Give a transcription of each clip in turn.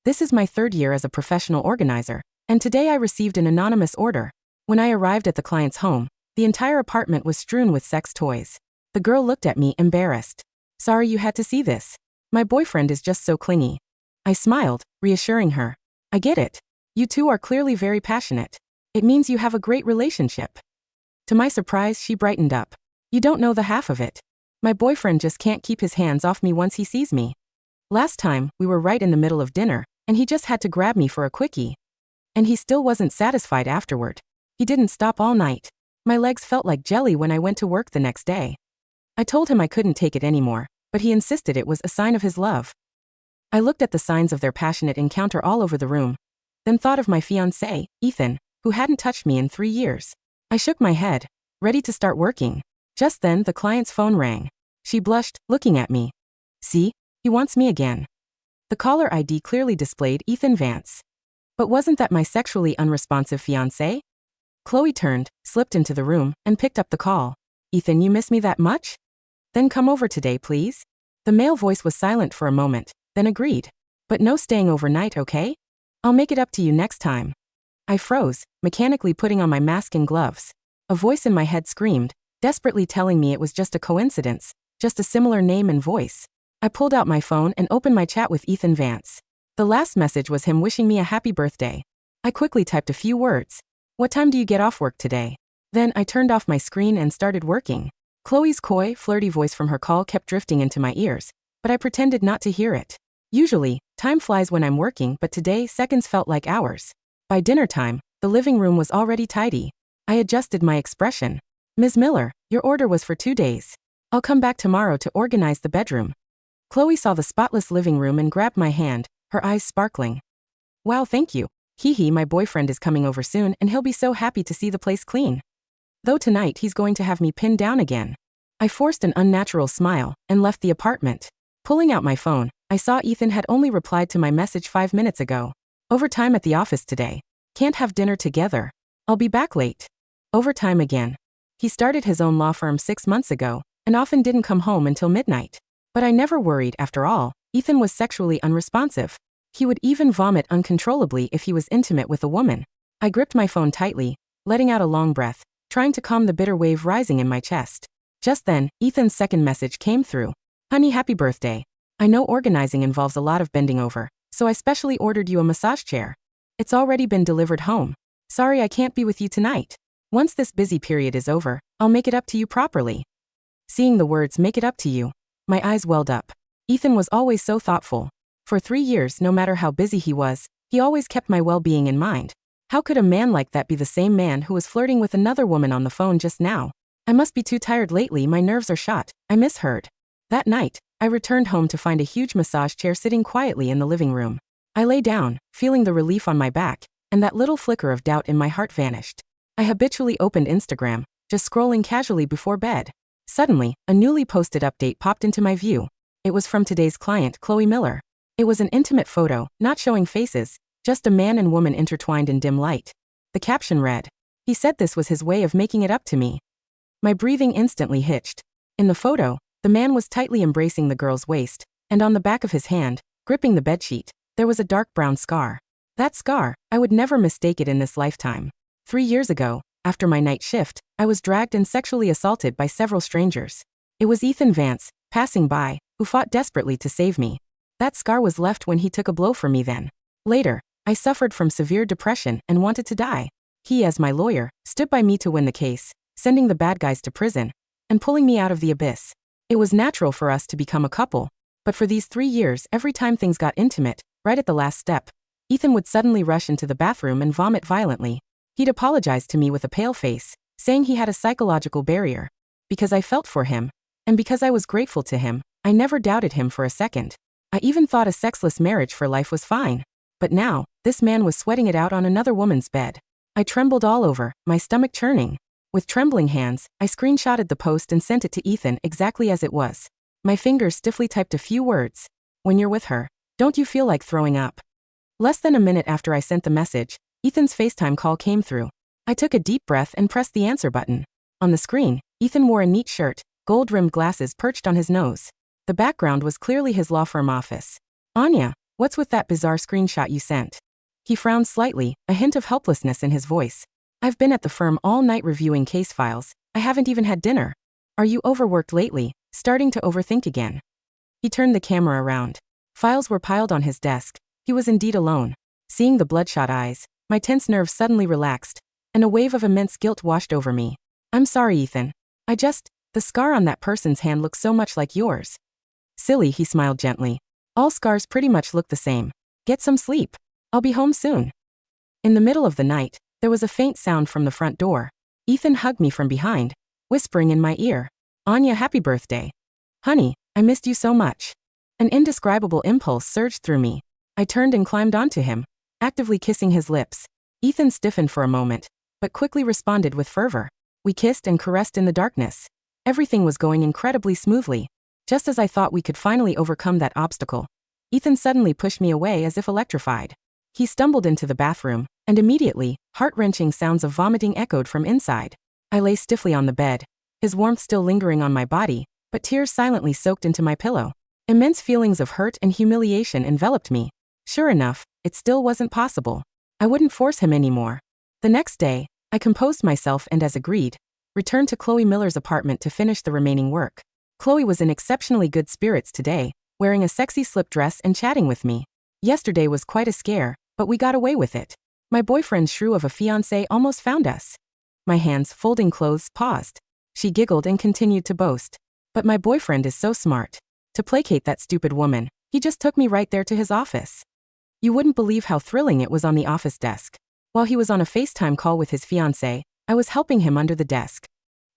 This is my 3rd year as a professional organizer, and today I received an anonymous order. When I arrived at the client's home, the entire apartment was strewn with sex toys. The girl looked at me, embarrassed. Sorry you had to see this. My boyfriend is just so clingy. I smiled, reassuring her. I get it. You two are clearly very passionate. It means you have a great relationship. To my surprise, she brightened up. You don't know the half of it. My boyfriend just can't keep his hands off me once he sees me. Last time, we were right in the middle of dinner, and he just had to grab me for a quickie. And he still wasn't satisfied afterward. He didn't stop all night. My legs felt like jelly when I went to work the next day. I told him I couldn't take it anymore, but he insisted it was a sign of his love. I looked at the signs of their passionate encounter all over the room, then thought of my fiancé, Ethan, who hadn't touched me in 3 years. I shook my head, ready to start working. Just then, the client's phone rang. She blushed, looking at me. See, he wants me again. The caller ID clearly displayed Ethan Vance. But wasn't that my sexually unresponsive fiancé? Chloe turned, slipped into the room, and picked up the call. Ethan, you miss me that much? Then come over today, please. The male voice was silent for a moment, then agreed. But no staying overnight, okay? I'll make it up to you next time. I froze, mechanically putting on my mask and gloves. A voice in my head screamed, desperately telling me it was just a coincidence, just a similar name and voice. I pulled out my phone and opened my chat with Ethan Vance. The last message was him wishing me a happy birthday. I quickly typed a few words. What time do you get off work today? Then I turned off my screen and started working. Chloe's coy, flirty voice from her call kept drifting into my ears, but I pretended not to hear it. Usually, time flies when I'm working, but today seconds felt like hours. By dinner time, the living room was already tidy. I adjusted my expression. Ms. Miller, your order was for 2 days. I'll come back tomorrow to organize the bedroom. Chloe saw the spotless living room and grabbed my hand, her eyes sparkling. Wow, thank you. Hee, my boyfriend is coming over soon and he'll be so happy to see the place clean. Though tonight he's going to have me pinned down again. I forced an unnatural smile and left the apartment. Pulling out my phone, I saw Ethan had only replied to my message 5 minutes ago. Overtime at the office today. Can't have dinner together. I'll be back late. Overtime again. He started his own law firm 6 months ago and often didn't come home until midnight. But I never worried. After all, Ethan was sexually unresponsive. He would even vomit uncontrollably if he was intimate with a woman. I gripped my phone tightly, letting out a long breath, trying to calm the bitter wave rising in my chest. Just then, Ethan's second message came through. Honey, happy birthday. I know organizing involves a lot of bending over, so I specially ordered you a massage chair. It's already been delivered home. Sorry I can't be with you tonight. Once this busy period is over, I'll make it up to you properly. Seeing the words "make it up to you," my eyes welled up. Ethan was always so thoughtful. For 3 years, no matter how busy he was, he always kept my well-being in mind. How could a man like that be the same man who was flirting with another woman on the phone just now? I must be too tired lately, my nerves are shot, I misheard. That night, I returned home to find a huge massage chair sitting quietly in the living room. I lay down, feeling the relief on my back, and that little flicker of doubt in my heart vanished. I habitually opened Instagram, just scrolling casually before bed. Suddenly, a newly posted update popped into my view. It was from today's client, Chloe Miller. It was an intimate photo, not showing faces, just a man and woman intertwined in dim light. The caption read, "He said this was his way of making it up to me." My breathing instantly hitched. In the photo, the man was tightly embracing the girl's waist, and on the back of his hand, gripping the bedsheet, there was a dark brown scar. That scar, I would never mistake it in this lifetime. 3 years ago, after my night shift, I was dragged and sexually assaulted by several strangers. It was Ethan Vance, passing by, who fought desperately to save me. That scar was left when he took a blow for me then. Later, I suffered from severe depression and wanted to die. He, as my lawyer, stood by me to win the case, sending the bad guys to prison, and pulling me out of the abyss. It was natural for us to become a couple, but for these 3 years, every time things got intimate, right at the last step, Ethan would suddenly rush into the bathroom and vomit violently. He'd apologize to me with a pale face, saying he had a psychological barrier. Because I felt for him, and because I was grateful to him, I never doubted him for a second. I even thought a sexless marriage for life was fine. But now, this man was sweating it out on another woman's bed. I trembled all over, my stomach churning. With trembling hands, I screenshotted the post and sent it to Ethan exactly as it was. My fingers stiffly typed a few words. When you're with her, don't you feel like throwing up? Less than a minute after I sent the message, Ethan's FaceTime call came through. I took a deep breath and pressed the answer button. On the screen, Ethan wore a neat shirt, gold-rimmed glasses perched on his nose. The background was clearly his law firm office. Anya, What's with that bizarre screenshot you sent? He frowned slightly, a hint of helplessness in his voice. I've been at the firm all night reviewing case files. I haven't even had dinner. Are you overworked lately, starting to overthink again? He turned the camera around. Files were piled on his desk. He was indeed alone. Seeing the bloodshot eyes, my tense nerves suddenly relaxed, and a wave of immense guilt washed over me. I'm sorry, Ethan. The scar on that person's hand looks so much like yours. Silly, he smiled gently. All scars pretty much look the same. Get some sleep. I'll be home soon. In the middle of the night, there was a faint sound from the front door. Ethan hugged me from behind, whispering in my ear, Anya, happy birthday. Honey, I missed you so much. An indescribable impulse surged through me. I turned and climbed onto him, actively kissing his lips. Ethan stiffened for a moment, but quickly responded with fervor. We kissed and caressed in the darkness. Everything was going incredibly smoothly. Just as I thought we could finally overcome that obstacle, Ethan suddenly pushed me away as if electrified. He stumbled into the bathroom, and immediately, heart-wrenching sounds of vomiting echoed from inside. I lay stiffly on the bed, his warmth still lingering on my body, but tears silently soaked into my pillow. Immense feelings of hurt and humiliation enveloped me. Sure enough, it still wasn't possible. I wouldn't force him anymore. The next day, I composed myself and, as agreed, returned to Chloe Miller's apartment to finish the remaining work. Chloe was in exceptionally good spirits today, wearing a sexy slip dress and chatting with me. Yesterday was quite a scare, but we got away with it. My boyfriend's shrew of a fiancé almost found us. My hands, folding clothes, paused. She giggled and continued to boast. But my boyfriend is so smart. To placate that stupid woman, he just took me right there to his office. You wouldn't believe how thrilling it was on the office desk. While he was on a FaceTime call with his fiancée, I was helping him under the desk.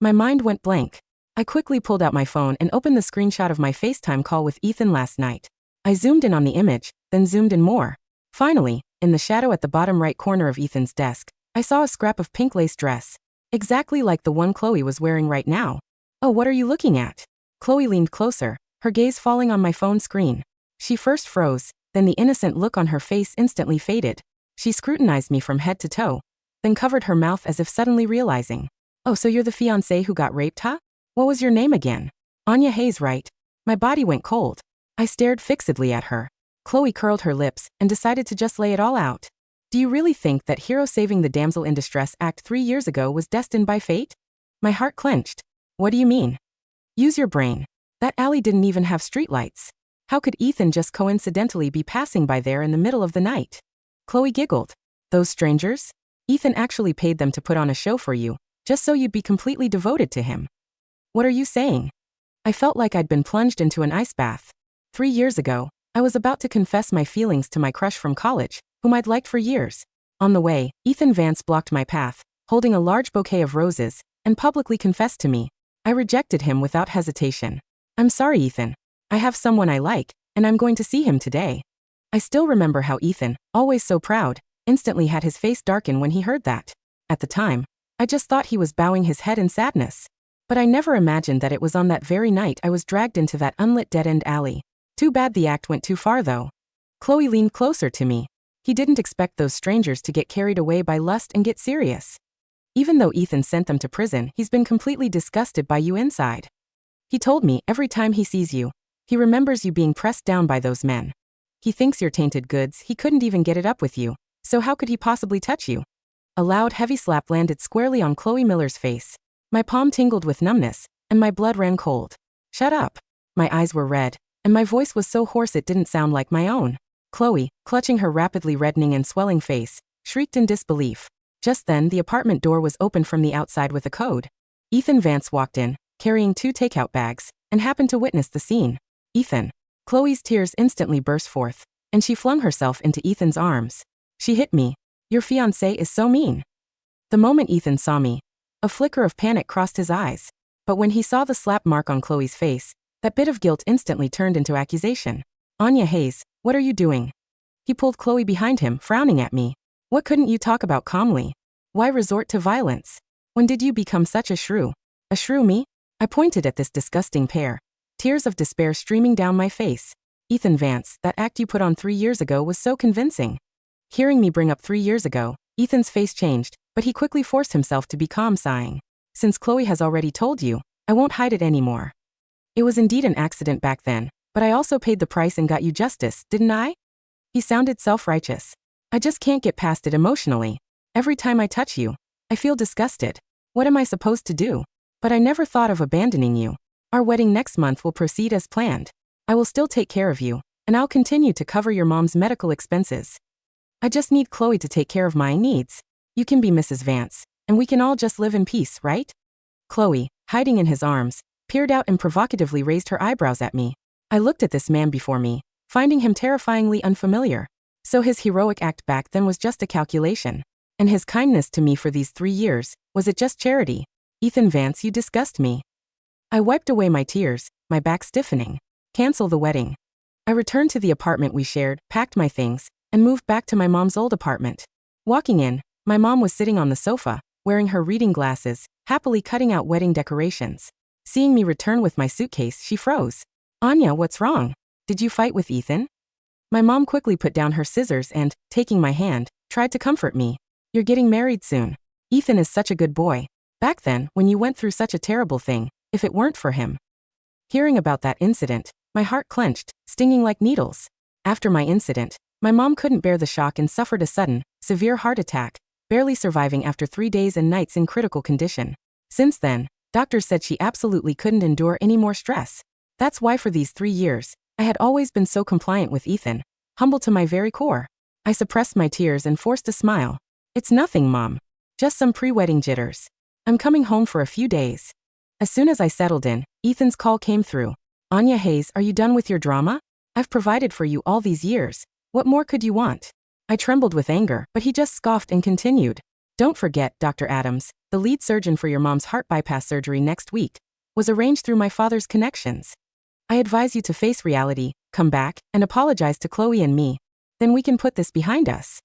My mind went blank. I quickly pulled out my phone and opened the screenshot of my FaceTime call with Ethan last night. I zoomed in on the image, then zoomed in more. Finally, in the shadow at the bottom right corner of Ethan's desk, I saw a scrap of pink lace dress, exactly like the one Chloe was wearing right now. Oh, what are you looking at? Chloe leaned closer, her gaze falling on my phone screen. She first froze, then the innocent look on her face instantly faded. She scrutinized me from head to toe, then covered her mouth as if suddenly realizing. Oh, so you're the fiancé who got raped, huh? What was your name again? Anya Hayes, right? My body went cold. I stared fixedly at her. Chloe curled her lips and decided to just lay it all out. Do you really think that hero saving the damsel in distress act 3 years ago was destined by fate? My heart clenched. What do you mean? Use your brain. That alley didn't even have streetlights. How could Ethan just coincidentally be passing by there in the middle of the night? Chloe giggled. Those strangers? Ethan actually paid them to put on a show for you, just so you'd be completely devoted to him. What are you saying? I felt like I'd been plunged into an ice bath. 3 years ago, I was about to confess my feelings to my crush from college, whom I'd liked for years. On the way, Ethan Vance blocked my path, holding a large bouquet of roses, and publicly confessed to me. I rejected him without hesitation. I'm sorry, Ethan. I have someone I like, and I'm going to see him today. I still remember how Ethan, always so proud, instantly had his face darken when he heard that. At the time, I just thought he was bowing his head in sadness. But I never imagined that it was on that very night I was dragged into that unlit dead-end alley. Too bad the act went too far, though. Chloe leaned closer to me. He didn't expect those strangers to get carried away by lust and get serious. Even though Ethan sent them to prison, he's been completely disgusted by you inside. He told me every time he sees you, he remembers you being pressed down by those men. He thinks you're tainted goods. He couldn't even get it up with you, so how could he possibly touch you? A loud, heavy slap landed squarely on Chloe Miller's face. My palm tingled with numbness, and my blood ran cold. Shut up. My eyes were red, and my voice was so hoarse it didn't sound like my own. Chloe, clutching her rapidly reddening and swelling face, shrieked in disbelief. Just then, the apartment door was opened from the outside with a code. Ethan Vance walked in, carrying 2 takeout bags, and happened to witness the scene. Ethan. Chloe's tears instantly burst forth, and she flung herself into Ethan's arms. She hit me. Your fiancé is so mean. The moment Ethan saw me, a flicker of panic crossed his eyes. But when he saw the slap mark on Chloe's face, that bit of guilt instantly turned into accusation. Anya Hayes, what are you doing? He pulled Chloe behind him, frowning at me. What couldn't you talk about calmly? Why resort to violence? When did you become such a shrew? A shrew, me? I pointed at this disgusting pair, tears of despair streaming down my face. Ethan Vance, that act you put on 3 years ago was so convincing. Hearing me bring up 3 years ago, Ethan's face changed, but he quickly forced himself to be calm, sighing. Since Chloe has already told you, I won't hide it anymore. It was indeed an accident back then, but I also paid the price and got you justice, didn't I? He sounded self-righteous. I just can't get past it emotionally. Every time I touch you, I feel disgusted. What am I supposed to do? But I never thought of abandoning you. Our wedding next month will proceed as planned. I will still take care of you, and I'll continue to cover your mom's medical expenses. I just need Chloe to take care of my needs. You can be Mrs. Vance, and we can all just live in peace, right? Chloe, hiding in his arms, peered out and provocatively raised her eyebrows at me. I looked at this man before me, finding him terrifyingly unfamiliar. So his heroic act back then was just a calculation. And his kindness to me for these 3 years, was it just charity? Ethan Vance, you disgust me. I wiped away my tears, my back stiffening. Cancel the wedding. I returned to the apartment we shared, packed my things, and moved back to my mom's old apartment. Walking in, my mom was sitting on the sofa, wearing her reading glasses, happily cutting out wedding decorations. Seeing me return with my suitcase, she froze. Anya, what's wrong? Did you fight with Ethan? My mom quickly put down her scissors and, taking my hand, tried to comfort me. You're getting married soon. Ethan is such a good boy. Back then, when you went through such a terrible thing, if it weren't for him. Hearing about that incident, my heart clenched, stinging like needles. After my incident, my mom couldn't bear the shock and suffered a sudden, severe heart attack, barely surviving after 3 days and nights in critical condition. Since then, doctors said she absolutely couldn't endure any more stress. That's why for these 3 years, I had always been so compliant with Ethan, humble to my very core. I suppressed my tears and forced a smile. It's nothing, Mom. Just some pre-wedding jitters. I'm coming home for a few days. As soon as I settled in, Ethan's call came through. Anya Hayes, are you done with your drama? I've provided for you all these years. What more could you want? I trembled with anger, but he just scoffed and continued. Don't forget, Dr. Adams, the lead surgeon for your mom's heart bypass surgery next week, was arranged through my father's connections. I advise you to face reality, come back, and apologize to Chloe and me. Then we can put this behind us.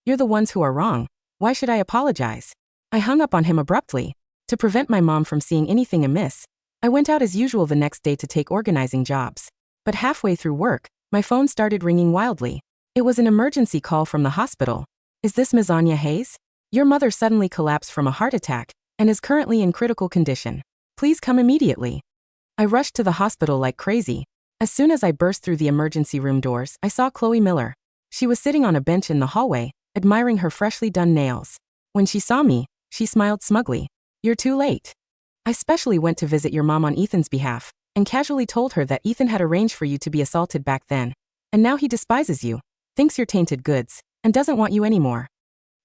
You're the ones who are wrong. Why should I apologize? I hung up on him abruptly. To prevent my mom from seeing anything amiss, I went out as usual the next day to take organizing jobs. But halfway through work, my phone started ringing wildly. It was an emergency call from the hospital. Is this Ms. Anya Hayes? Your mother suddenly collapsed from a heart attack and is currently in critical condition. Please come immediately. I rushed to the hospital like crazy. As soon as I burst through the emergency room doors, I saw Chloe Miller. She was sitting on a bench in the hallway, admiring her freshly done nails. When she saw me, she smiled smugly. You're too late. I specially went to visit your mom on Ethan's behalf, and casually told her that Ethan had arranged for you to be assaulted back then, and now he despises you, thinks you're tainted goods, and doesn't want you anymore.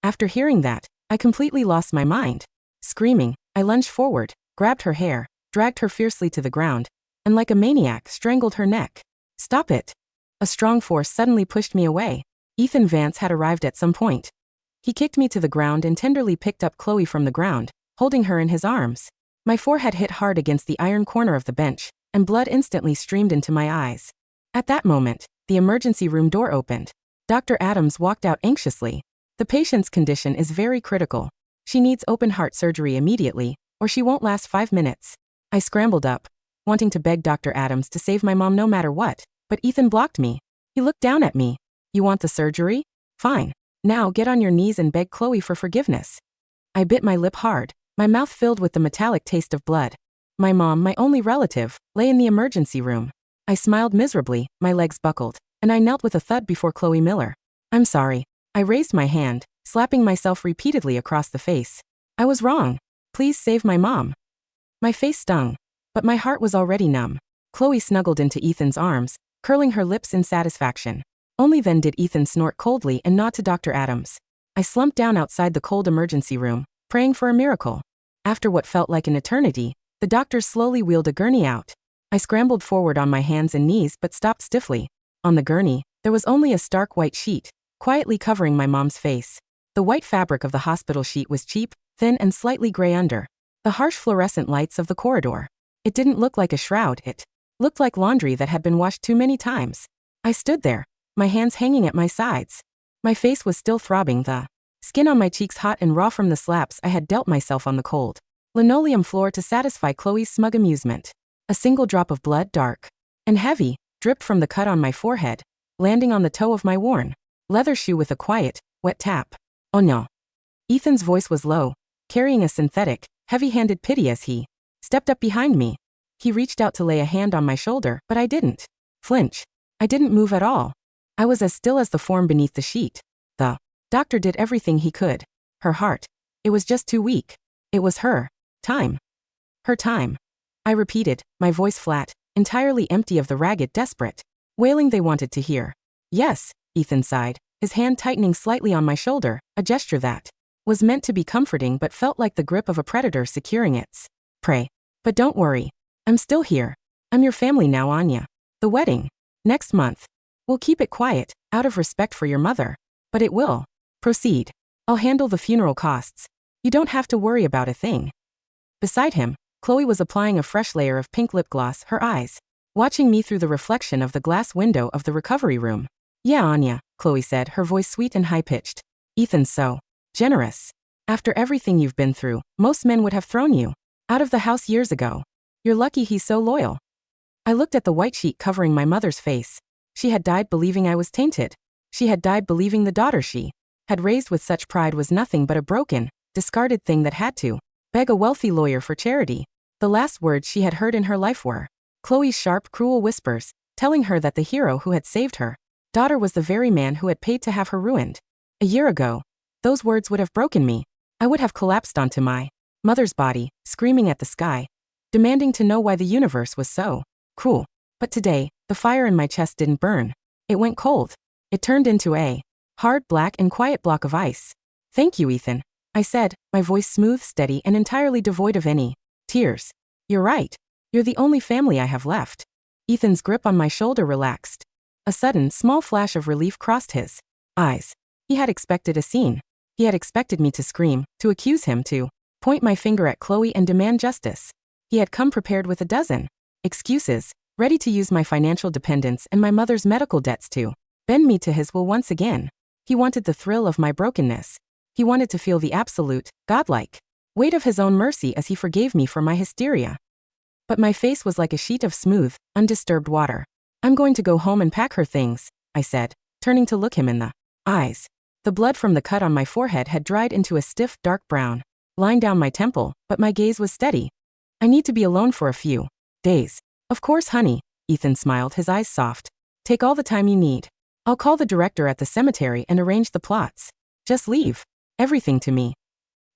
After hearing that, I completely lost my mind. Screaming, I lunged forward, grabbed her hair, dragged her fiercely to the ground, and like a maniac strangled her neck. Stop it. A strong force suddenly pushed me away. Ethan Vance had arrived at some point. He kicked me to the ground and tenderly picked up Chloe from the ground, holding her in his arms. My forehead hit hard against the iron corner of the bench, and blood instantly streamed into my eyes. At that moment, the emergency room door opened. Dr. Adams walked out anxiously. The patient's condition is very critical. She needs open heart surgery immediately, or she won't last 5 minutes. I scrambled up, wanting to beg Dr. Adams to save my mom no matter what, but Ethan blocked me. He looked down at me. You want the surgery? Fine. Now get on your knees and beg Chloe for forgiveness. I bit my lip hard, my mouth filled with the metallic taste of blood. My mom, my only relative, lay in the emergency room. I smiled miserably, my legs buckled, and I knelt with a thud before Chloe Miller. I'm sorry. I raised my hand, slapping myself repeatedly across the face. I was wrong. Please save my mom. My face stung, but my heart was already numb. Chloe snuggled into Ethan's arms, curling her lips in satisfaction. Only then did Ethan snort coldly and nod to Dr. Adams. I slumped down outside the cold emergency room, praying for a miracle. After what felt like an eternity, the doctors slowly wheeled a gurney out. I scrambled forward on my hands and knees but stopped stiffly. On the gurney, there was only a stark white sheet, quietly covering my mom's face. The white fabric of the hospital sheet was cheap, thin and slightly gray under the harsh fluorescent lights of the corridor. It didn't look like a shroud, it looked like laundry that had been washed too many times. I stood there, my hands hanging at my sides. My face was still throbbing, the skin on my cheeks hot and raw from the slaps I had dealt myself on the cold linoleum floor to satisfy Chloe's smug amusement. A single drop of blood, dark and heavy, dripped from the cut on my forehead, landing on the toe of my worn leather shoe with a quiet, wet tap. Oh no. Ethan's voice was low, carrying a synthetic, heavy-handed pity as he stepped up behind me. He reached out to lay a hand on my shoulder, but I didn't flinch. I didn't move at all. I was as still as the form beneath the sheet. The doctor did everything he could. Her heart. It was just too weak. It was her time. Her time. I repeated, my voice flat, entirely empty of the ragged, desperate wailing they wanted to hear. Yes, Ethan sighed, his hand tightening slightly on my shoulder, a gesture that was meant to be comforting but felt like the grip of a predator securing its prey. But don't worry. I'm still here. I'm your family now, Anya. The wedding. Next month. We'll keep it quiet, out of respect for your mother. But it will. Proceed. I'll handle the funeral costs. You don't have to worry about a thing. Beside him, Chloe was applying a fresh layer of pink lip gloss, her eyes watching me through the reflection of the glass window of the recovery room. Yeah, Anya, Chloe said, her voice sweet and high-pitched. Ethan's so generous. After everything you've been through, most men would have thrown you out of the house years ago. You're lucky he's so loyal. I looked at the white sheet covering my mother's face. She had died believing I was tainted. She had died believing the daughter she had raised with such pride was nothing but a broken, discarded thing that had to beg a wealthy lawyer for charity. The last words she had heard in her life were Chloe's sharp, cruel whispers, telling her that the hero who had saved her daughter was the very man who had paid to have her ruined. A year ago, those words would have broken me. I would have collapsed onto my mother's body, screaming at the sky, demanding to know why the universe was so cruel. But today, the fire in my chest didn't burn. It went cold. It turned into a hard, black, and quiet block of ice. Thank you, Ethan, I said, my voice smooth, steady, and entirely devoid of any tears. You're right. You're the only family I have left. Ethan's grip on my shoulder relaxed. A sudden, small flash of relief crossed his eyes. He had expected a scene. He had expected me to scream, to accuse him, to point my finger at Chloe and demand justice. He had come prepared with a dozen excuses, ready to use my financial dependence and my mother's medical debts to bend me to his will once again. He wanted the thrill of my brokenness. He wanted to feel the absolute, godlike weight of his own mercy as he forgave me for my hysteria. But my face was like a sheet of smooth, undisturbed water. I'm going to go home and pack her things, I said, turning to look him in the eyes. The blood from the cut on my forehead had dried into a stiff, dark brown line down my temple, but my gaze was steady. I need to be alone for a few days. Of course, honey, Ethan smiled, his eyes soft. Take all the time you need. I'll call the director at the cemetery and arrange the plots. Just leave everything to me.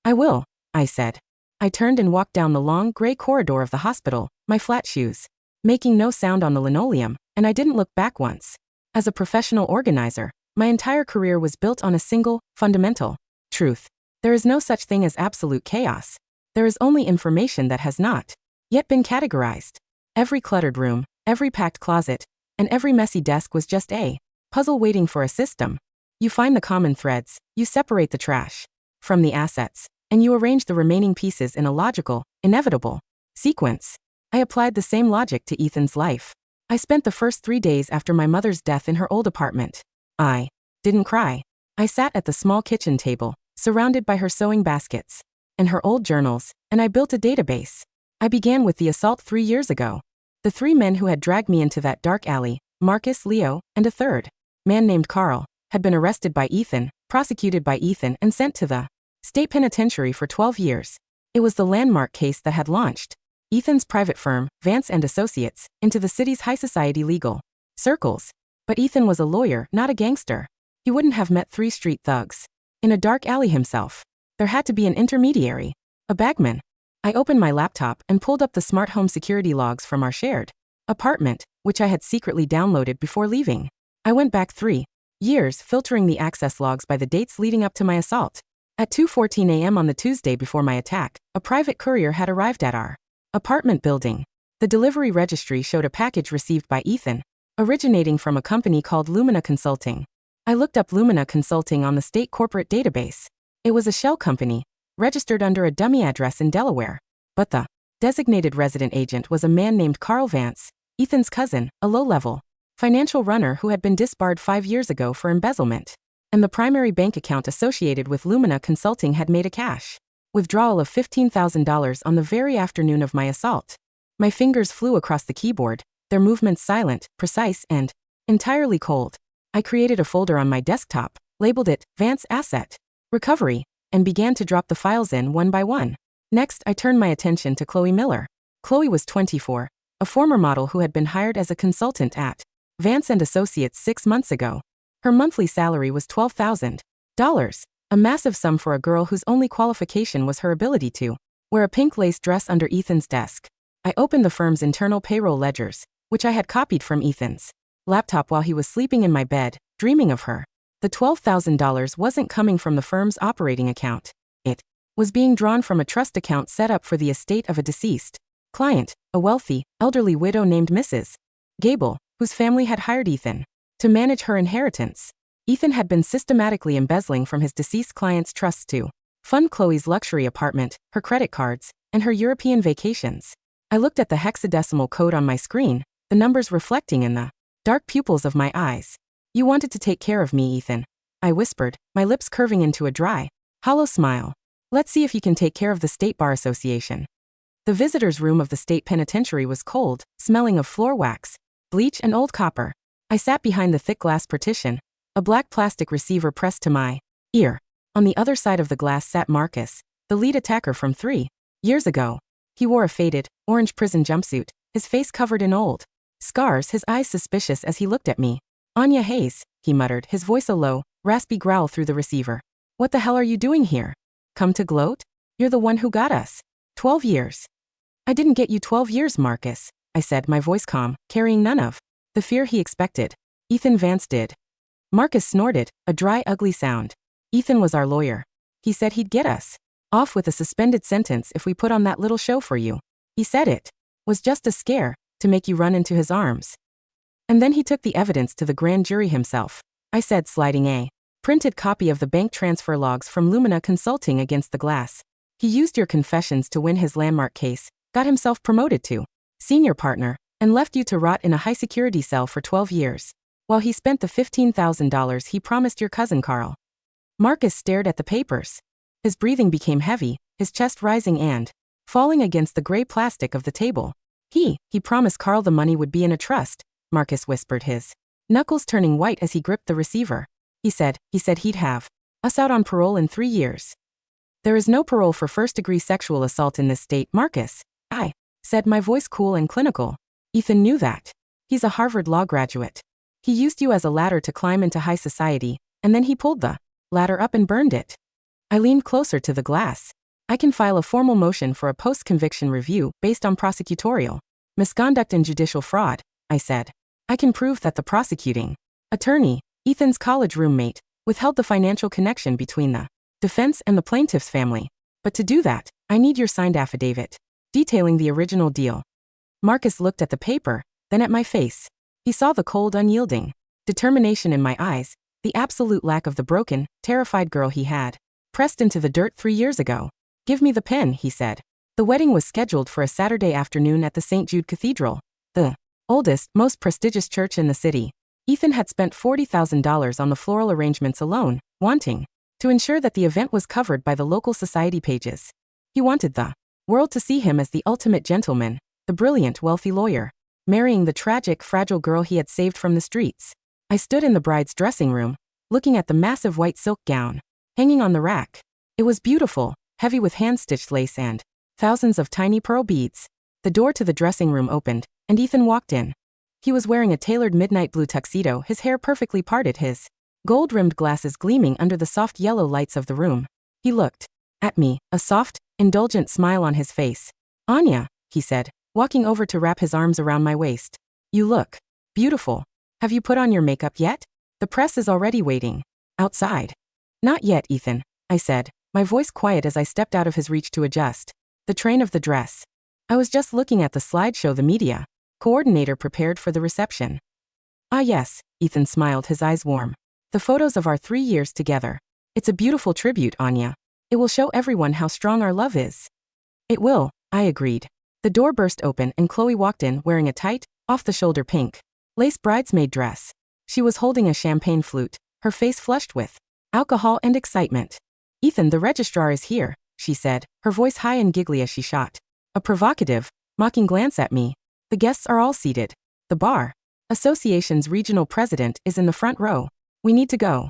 I will, I said. I turned and walked down the long, gray corridor of the hospital, my flat shoes making no sound on the linoleum, and I didn't look back once. As a professional organizer, my entire career was built on a single, fundamental truth. There is no such thing as absolute chaos. There is only information that has not yet been categorized. Every cluttered room, every packed closet, and every messy desk was just a puzzle waiting for a system. You find the common threads, you separate the trash from the assets, and you arrange the remaining pieces in a logical, inevitable sequence. I applied the same logic to Ethan's life. I spent the first 3 days after my mother's death in her old apartment. I didn't cry. I sat at the small kitchen table, surrounded by her sewing baskets and her old journals, and I built a database. I began with the assault 3 years ago. The 3 men who had dragged me into that dark alley, Marcus, Leo, and a third man named Carl, had been arrested by Ethan, prosecuted by Ethan, and sent to the state penitentiary for 12 years. It was the landmark case that had launched Ethan's private firm, Vance and Associates, into the city's high society legal circles. But Ethan was a lawyer, not a gangster. He wouldn't have met 3 street thugs in a dark alley himself. There had to be an intermediary, a bagman. I opened my laptop and pulled up the smart home security logs from our shared apartment, which I had secretly downloaded before leaving. I went back 3 years, filtering the access logs by the dates leading up to my assault. At 2:14 a.m. on the Tuesday before my attack, a private courier had arrived at our apartment building. The delivery registry showed a package received by Ethan, originating from a company called Lumina Consulting. I looked up Lumina Consulting on the state corporate database. It was a shell company, registered under a dummy address in Delaware. But the designated resident agent was a man named Carl Vance, Ethan's cousin, a low-level financial runner who had been disbarred 5 years ago for embezzlement. And the primary bank account associated with Lumina Consulting had made a cash withdrawal of $15,000 on the very afternoon of my assault. My fingers flew across the keyboard, their movements silent, precise, and entirely cold. I created a folder on my desktop, labeled it Vance Asset Recovery, and began to drop the files in one by one. Next, I turned my attention to Chloe Miller. Chloe was 24, a former model who had been hired as a consultant at Vance and Associates 6 months ago. Her monthly salary was $12,000, a massive sum for a girl whose only qualification was her ability to wear a pink lace dress under Ethan's desk. I opened the firm's internal payroll ledgers, which I had copied from Ethan's laptop while he was sleeping in my bed, dreaming of her. The $12,000 wasn't coming from the firm's operating account. It was being drawn from a trust account set up for the estate of a deceased client, a wealthy, elderly widow named Mrs. Gable, whose family had hired Ethan to manage her inheritance. Ethan had been systematically embezzling from his deceased client's trusts to fund Chloe's luxury apartment, her credit cards, and her European vacations. I looked at the hexadecimal code on my screen, the numbers reflecting in the dark pupils of my eyes. "You wanted to take care of me, Ethan," I whispered, my lips curving into a dry, hollow smile. "Let's see if you can take care of the State Bar Association." The visitors' room of the state penitentiary was cold, smelling of floor wax, bleach, and old copper. I sat behind the thick glass partition, a black plastic receiver pressed to my ear. On the other side of the glass sat Marcus, the lead attacker from 3 years ago. He wore a faded, orange prison jumpsuit, his face covered in old scars, his eyes suspicious as he looked at me. "Anya Hayes," he muttered, his voice a low, raspy growl through the receiver. "What the hell are you doing here? Come to gloat? You're the one who got us 12 years. "I didn't get you 12 years, Marcus," I said, my voice calm, carrying none of the fear he expected. "Ethan Vance did." Marcus snorted, a dry, ugly sound. "Ethan was our lawyer. He said he'd get us off with a suspended sentence if we put on that little show for you. He said it was just a scare, to make you run into his arms. And then he took the evidence to the grand jury himself," I said, sliding a printed copy of the bank transfer logs from Lumina Consulting against the glass. "He used your confessions to win his landmark case, got himself promoted to senior partner, and left you to rot in a high-security cell for 12 years, while he spent the $15,000 he promised your cousin Carl." Marcus stared at the papers. His breathing became heavy, his chest rising and falling against the gray plastic of the table. He promised Carl the money would be in a trust," Marcus whispered, his knuckles turning white as he gripped the receiver. He said he'd have us out on parole in 3 years. "There is no parole for first-degree sexual assault in this state, Marcus," I said, my voice cool and clinical. "Ethan knew that. He's a Harvard law graduate. He used you as a ladder to climb into high society, and then he pulled the ladder up and burned it." I leaned closer to the glass. "I can file a formal motion for a post-conviction review based on prosecutorial misconduct and judicial fraud," I said. "I can prove that the prosecuting attorney, Ethan's college roommate, withheld the financial connection between the defense and the plaintiff's family. But to do that, I need your signed affidavit detailing the original deal." Marcus looked at the paper, then at my face. He saw the cold, unyielding determination in my eyes, the absolute lack of the broken, terrified girl he had pressed into the dirt 3 years ago. "Give me the pen," he said. The wedding was scheduled for a Saturday afternoon at the St. Jude Cathedral, the oldest, most prestigious church in the city. Ethan had spent $40,000 on the floral arrangements alone, wanting to ensure that the event was covered by the local society pages. He wanted the world to see him as the ultimate gentleman, the brilliant, wealthy lawyer, marrying the tragic, fragile girl he had saved from the streets. I stood in the bride's dressing room, looking at the massive white silk gown hanging on the rack. It was beautiful, heavy with hand-stitched lace and thousands of tiny pearl beads. The door to the dressing room opened, and Ethan walked in. He was wearing a tailored midnight blue tuxedo, his hair perfectly parted, his gold-rimmed glasses gleaming under the soft yellow lights of the room. He looked at me, a soft, indulgent smile on his face. "Anya," he said, walking over to wrap his arms around my waist. "You look beautiful. Have you put on your makeup yet? The press is already waiting outside." "Not yet, Ethan," I said, my voice quiet as I stepped out of his reach to adjust the train of the dress. "I was just looking at the slideshow the media coordinator prepared for the reception." "Ah yes," Ethan smiled, his eyes warm. "The photos of our 3 years together. It's a beautiful tribute, Anya. It will show everyone how strong our love is." "It will," I agreed. The door burst open and Chloe walked in wearing a tight, off-the-shoulder pink lace bridesmaid dress. She was holding a champagne flute, her face flushed with alcohol and excitement. "Ethan, the registrar is here," she said, her voice high and giggly as she shot a provocative, mocking glance at me. "The guests are all seated. The Bar Association's regional president is in the front row. We need to go."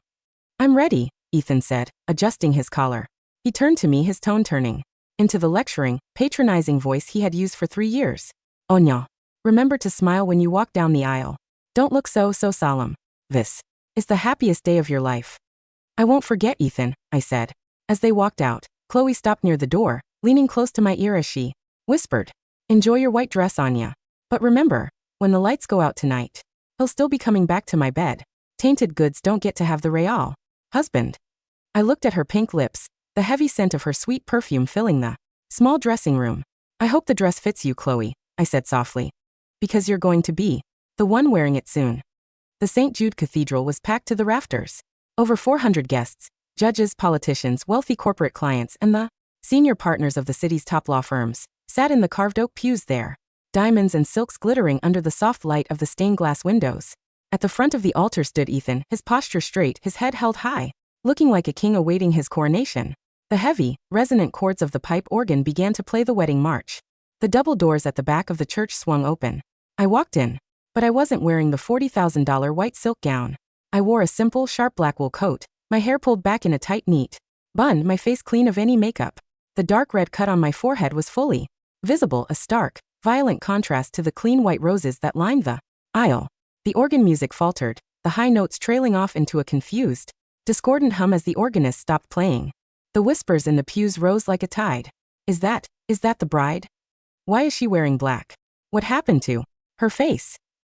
"I'm ready," Ethan said, adjusting his collar. He turned to me, his tone turning into the lecturing, patronizing voice he had used for 3 years. "Anya, remember to smile when you walk down the aisle. Don't look so solemn. This is the happiest day of your life. I won't forget, Ethan, I said. As they walked out, Chloe stopped near the door, leaning close to my ear as she whispered, "Enjoy your white dress, Anya. But remember, when the lights go out tonight, he'll still be coming back to my bed. Tainted goods don't get to have the real husband." I looked at her pink lips, the heavy scent of her sweet perfume filling the small dressing room. "I hope the dress fits you, Chloe," I said softly. "Because you're going to be the one wearing it soon." The St. Jude Cathedral was packed to the rafters. Over 400 guests, judges, politicians, wealthy corporate clients, and the senior partners of the city's top law firms, sat in the carved oak pews there, diamonds and silks glittering under the soft light of the stained glass windows. At the front of the altar stood Ethan, his posture straight, his head held high, looking like a king awaiting his coronation. The heavy, resonant chords of the pipe organ began to play the wedding march. The double doors at the back of the church swung open. I walked in, but I wasn't wearing the $40,000 white silk gown. I wore a simple, sharp black wool coat, my hair pulled back in a tight, neat bun, my face clean of any makeup. The dark red cut on my forehead was fully visible, a stark, violent contrast to the clean white roses that lined the aisle. The organ music faltered, the high notes trailing off into a confused, discordant hum as the organist stopped playing. The whispers in the pews rose like a tide. Is that the bride? Why is she wearing black? What happened to her face?"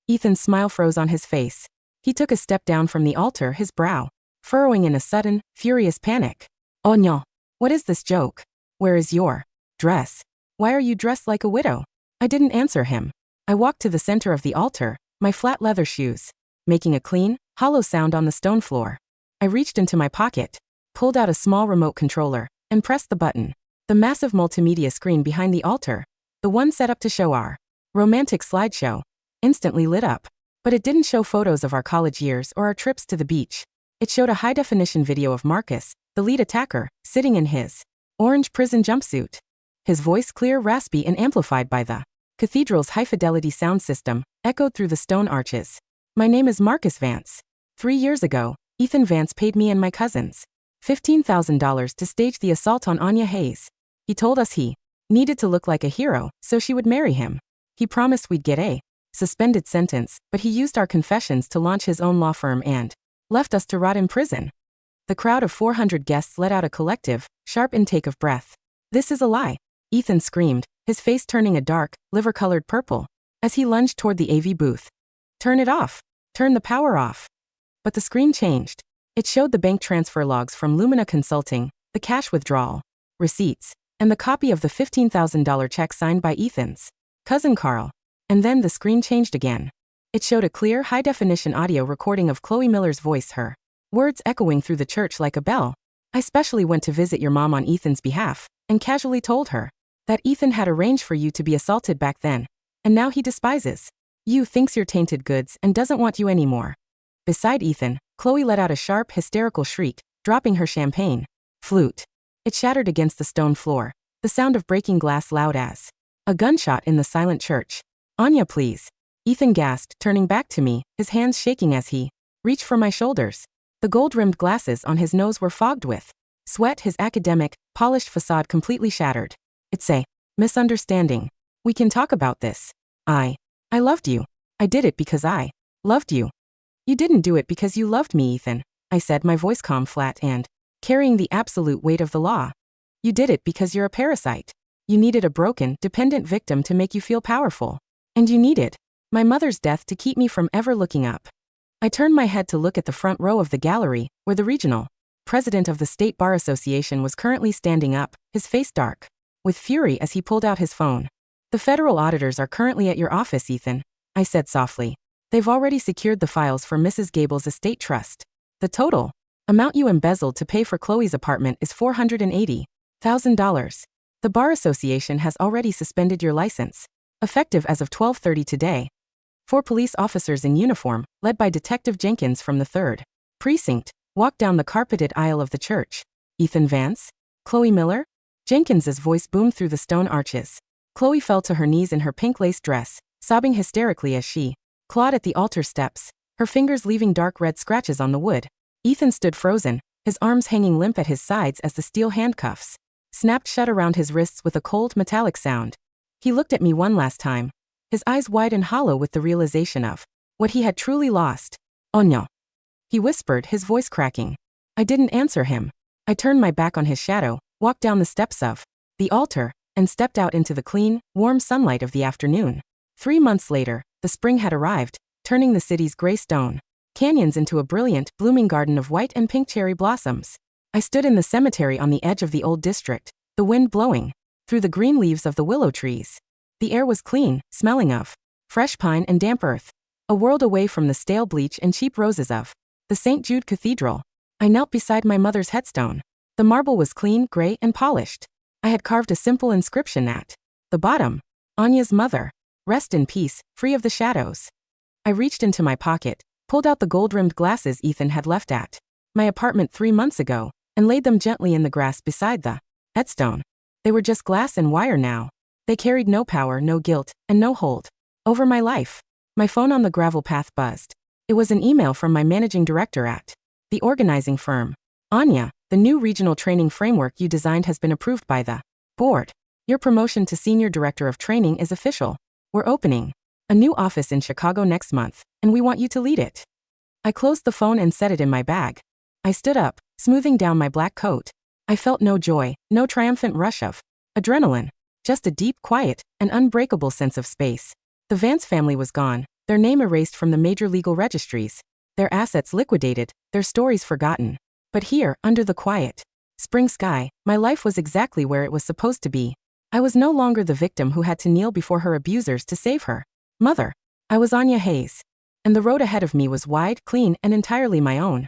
Ethan's smile froze on his face. He took a step down from the altar, his brow furrowing in a sudden, furious panic. "Oh no. What is this joke? Where is your dress? Why are you dressed like a widow?" I didn't answer him. I walked to the center of the altar, my flat leather shoes making a clean, hollow sound on the stone floor. I reached into my pocket, pulled out a small remote controller, and pressed the button. The massive multimedia screen behind the altar, the one set up to show our romantic slideshow, instantly lit up. But it didn't show photos of our college years or our trips to the beach. It showed a high-definition video of Marcus, the lead attacker, sitting in his orange prison jumpsuit. His voice, clear, raspy, and amplified by the cathedral's high-fidelity sound system, echoed through the stone arches. "My name is Marcus Vance. 3 years ago, Ethan Vance paid me and my cousins $15,000 to stage the assault on Anya Hayes. He told us he needed to look like a hero, so she would marry him. He promised we'd get a suspended sentence, but he used our confessions to launch his own law firm and left us to rot in prison." The crowd of 400 guests let out a collective, sharp intake of breath. "This is a lie," Ethan screamed, his face turning a dark, liver-colored purple, as he lunged toward the AV booth. "Turn it off. Turn the power off." But the screen changed. It showed the bank transfer logs from Lumina Consulting, the cash withdrawal receipts, and the copy of the $15,000 check signed by Ethan's cousin Carl. And then the screen changed again. It showed a clear, high-definition audio recording of Chloe Miller's voice, her words echoing through the church like a bell. "I specially went to visit your mom on Ethan's behalf, and casually told her that Ethan had arranged for you to be assaulted back then, and now he despises you, thinks you're tainted goods, and doesn't want you anymore." Beside Ethan, Chloe let out a sharp, hysterical shriek, dropping her champagne flute. It shattered against the stone floor, the sound of breaking glass loud as a gunshot in the silent church. "Anya, please," Ethan gasped, turning back to me, his hands shaking as he reached for my shoulders. The gold-rimmed glasses on his nose were fogged with sweat, his academic, polished facade completely shattered. "It's a misunderstanding. We can talk about this. I loved you. I did it because I loved you." "You didn't do it because you loved me, Ethan," I said, my voice calm, flat, and carrying the absolute weight of the law. "You did it because you're a parasite. You needed a broken, dependent victim to make you feel powerful. And you needed my mother's death to keep me from ever looking up." I turned my head to look at the front row of the gallery, where the regional president of the State Bar Association was currently standing up, his face dark with fury as he pulled out his phone. "The federal auditors are currently at your office, Ethan," I said softly. "They've already secured the files for Mrs. Gable's estate trust. The total amount you embezzled to pay for Chloe's apartment is $480,000. The Bar Association has already suspended your license, effective as of 12:30 today. 4 police officers in uniform, led by Detective Jenkins from the 3rd Precinct, walked down the carpeted aisle of the church. "Ethan Vance? Chloe Miller?" Jenkins's voice boomed through the stone arches. Chloe fell to her knees in her pink lace dress, sobbing hysterically as she clawed at the altar steps, her fingers leaving dark red scratches on the wood. Ethan stood frozen, his arms hanging limp at his sides as the steel handcuffs snapped shut around his wrists with a cold, metallic sound. He looked at me one last time, his eyes wide and hollow with the realization of what he had truly lost. "Oh no." he whispered, his voice cracking. I didn't answer him. I turned my back on his shadow, walked down the steps of the altar, and stepped out into the clean, warm sunlight of the afternoon. 3 months later, the spring had arrived, turning the city's gray stone canyons into a brilliant, blooming garden of white and pink cherry blossoms. I stood in the cemetery on the edge of the old district, the wind blowing through the green leaves of the willow trees. The air was clean, smelling of fresh pine and damp earth, a world away from the stale bleach and cheap roses of the St. Jude Cathedral. I knelt beside my mother's headstone. The marble was clean, gray, and polished. I had carved a simple inscription at the bottom: Anya's mother. Rest in peace, free of the shadows. I reached into my pocket, pulled out the gold-rimmed glasses Ethan had left at my apartment 3 months ago, and laid them gently in the grass beside the headstone. They were just glass and wire now. They carried no power, no guilt, and no hold over my life. My phone on the gravel path buzzed. It was an email from my managing director at the organizing firm. Anya, the new regional training framework you designed has been approved by the board. Your promotion to senior director of training is official. We're opening a new office in Chicago next month, and we want you to lead it. I closed the phone and set it in my bag. I stood up, smoothing down my black coat. I felt no joy, no triumphant rush of adrenaline, just a deep, quiet, and unbreakable sense of space. The Vance family was gone, their name erased from the major legal registries, their assets liquidated, their stories forgotten. But here, under the quiet spring sky, my life was exactly where it was supposed to be. I was no longer the victim who had to kneel before her abusers to save her mother. I was Anya Hayes. And the road ahead of me was wide, clean, and entirely my own.